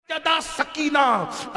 سیدہ سکینہ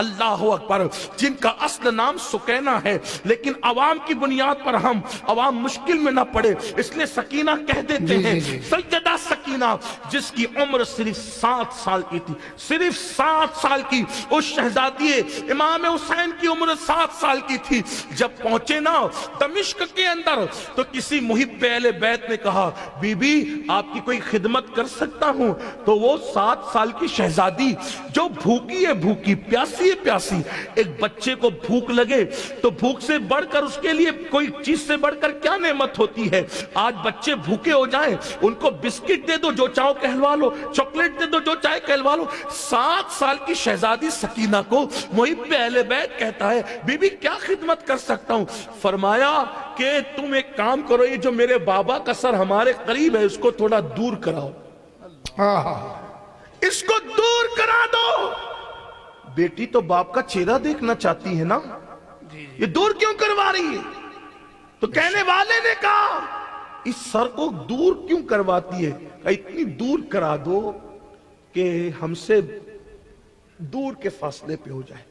اللہ اکبر، جن کا اصل نام سکینہ ہے، لیکن عوام کی بنیاد پر ہم عوام مشکل میں نہ پڑے اس لیے سکینہ کہہ دیتے ہیں۔ سیدہ سکینہ جس کی عمر صرف 7 سال کی تھی، صرف 7 سال کی، اس شہزادی امام حسین کی عمر 7 سال کی تھی۔ جب پہنچے نا دمشق کے اندر تو کسی محب اہل بیت نے کہا بی بی آپ کی کوئی خدمت کر سکتا ہوں؟ تو وہ 7 سال کی شہزادی جو بھوکی ہے بھوکی، پیاسی ہے پیاسی، ایک بچے کو بھوک لگے تو بھوک سے بڑھ کر اس کے لیے کوئی چیز سے بڑھ کر کیا نعمت ہوتی ہے؟ آج بچے بھوکے ہو جائیں ان کو بسکٹ دے دو جو چاہو کہلوا لو، چاکلیٹ دے دو جو چاہے کہلوا لو۔ 7 سال کی شہزادی سکینہ کو محب اہل بیت کہتا ہے بی بی کیا خدمت کر سکتا ہوں؟ فرمایا کہ تم ایک کام کرو، یہ جو میرے بابا کا سر ہمارے قریب ہے اس کو تھوڑا دور کراؤ، اس کو دور کرا دو۔ بیٹی تو باپ کا چہرہ دیکھنا چاہتی ہے نا، یہ دور کیوں کروا رہی ہے؟ تو کہنے والے نے کہا اس سر کو دور کیوں کرواتی ہے؟ کہا اتنی دور کرا دو کہ ہم سے دور کے فاصلے پہ ہو جائے۔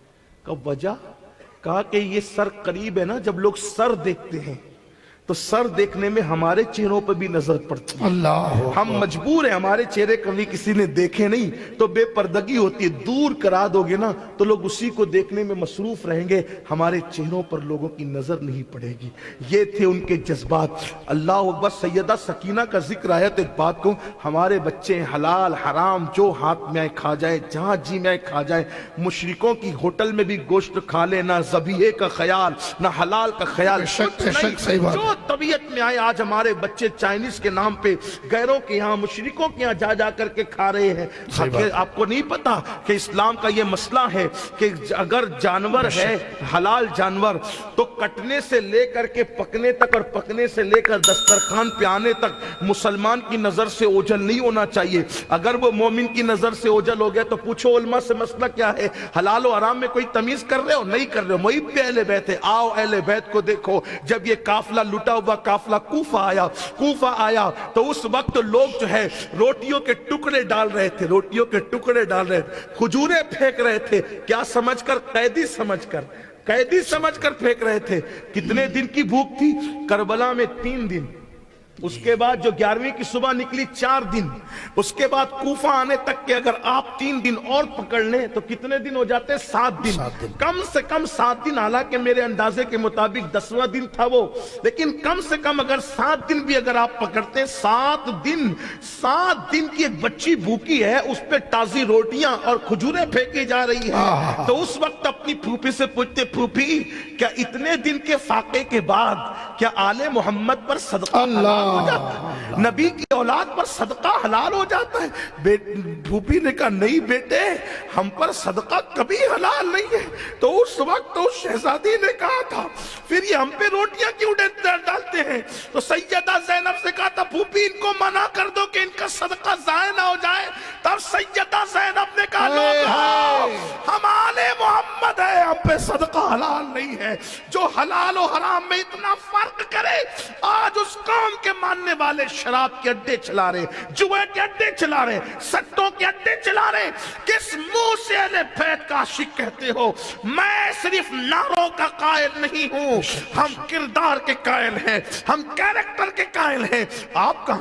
کہا وجہ؟ کہا کہ یہ سر قریب ہے نا، جب لوگ سر دیکھتے ہیں تو سر دیکھنے میں ہمارے چہروں پہ بھی نظر پڑتی ہے، ہم مجبور ہیں، ہمارے چہرے کبھی کسی نے دیکھے نہیں تو بے پردگی ہوتی ہے، دور کرا دو گے نا تو لوگ اسی کو دیکھنے میں مصروف رہیں گے، ہمارے چہروں پر لوگوں کی نظر نہیں پڑے گی۔ یہ تھے ان کے جذبات۔ اللہ اکبر۔ سیدہ سکینہ کا ذکر آیا تو ایک بات کو، ہمارے بچے حلال حرام جو ہاتھ میں آئے کھا جائے، جہاں جی میں آئے کھا جائے، مشرکوں کی ہوٹل میں بھی گوشت کھا لے، نہ ذبیحے کا خیال نہ حلال کا خیال، جو طبیعت میں آئے۔ آج ہمارے بچے چائنیز کے نام پہ غیروں کے یہاں مشرکوں کے یہاں جا کر کے کھا رہے ہیں۔ آپ کو نہیں پتا کہ اسلام کا یہ مسئلہ ہے کہ اگر جانور ہے حلال جانور تو کٹنے سے لے کر کے پکنے تک اور پکنے سے لے کر دسترخوان پہ آنے تک مسلمان کی نظر سے اوجھل نہیں ہونا چاہیے۔ اگر وہ مومن کی نظر سے اوجھل ہو گیا تو پوچھو علماء سے مسئلہ کیا ہے؟ حلال و حرام میں کوئی تمیز کر رہے ہو؟ نہیں کر رہے ہو۔ محب اہل بیت ہے، آؤ اہل بیت کو دیکھو۔ جب یہ قافلہ لٹا ہوا قافلہ کوفہ آیا تو اس وقت لوگ جو ہے روٹیوں کے ٹکڑے ڈال رہے تھے، روٹیوں کے ٹکڑے ڈال رہے تھے، کھجوریں پھینک رہے تھے، کیا سمجھ کر؟ قیدی سمجھ کر پھینک رہے تھے۔ کتنے دن کی بھوک تھی؟ کربلا میں 3 دن، اس کے بعد جو 11ویں کی صبح نکلی 4 دن، اس کے بعد کوفہ آنے تک کہ اگر آپ 3 دن اور پکڑ لیں تو کتنے دن ہو جاتے؟ 7 دن، کم سے کم 7 دن، حالانکہ میرے اندازے کے مطابق 10واں دن تھا وہ، لیکن کم سے کم اگر 7 دن بھی اگر آپ پکڑتے، 7 دن کی ایک بچی بھوکی ہے، اس پہ تازی روٹیاں اور کھجوریں پھینکی جا رہی ہیں۔ تو اس وقت اپنی پھوپھی سے پوچھتے پھوپھی کیا اتنے دن کے فاقے کے بعد کیا آل محمد پر صدقہ حلال ہو جاتا ہے؟ نبی کی اولاد پر صدقہ حلال ہو جاتا ہے؟ بھوپی نے کہا نہیں بیٹے، ہم پر صدقہ کبھی حلال نہیں ہے۔ تو اس وقت اس شہزادی نے کہا تھا پھر یہ ہم پہ روٹیاں کیوں ڈالتے ہیں؟ تو سیدہ زینب سے کہا تھا بھوپی ان کو منع کر دو کہ ان کا صدقہ ضائع نہ ہو جائے۔ تب سیدہ زینب نے کہا لوگو ہم آل محمد ہیں، ہم پہ صدقہ حلال نہیں ہے۔ جو حلال و حرام میں اتنا فرق کرے، آج اس قوم کے ماننے والے شراب کے اڈے چلا رہے، جوئے کے اڈے چلا رہے، سٹوں کے اڈے چلا رہے۔ کس منہ سے اہل بیت کا عاشق کہتے ہو؟ میں صرف نعروں کا قائل نہیں ہوں، ہم کردار کے قائل ہیں، ہم کیریکٹر کے قائل ہیں۔ آپ کہاں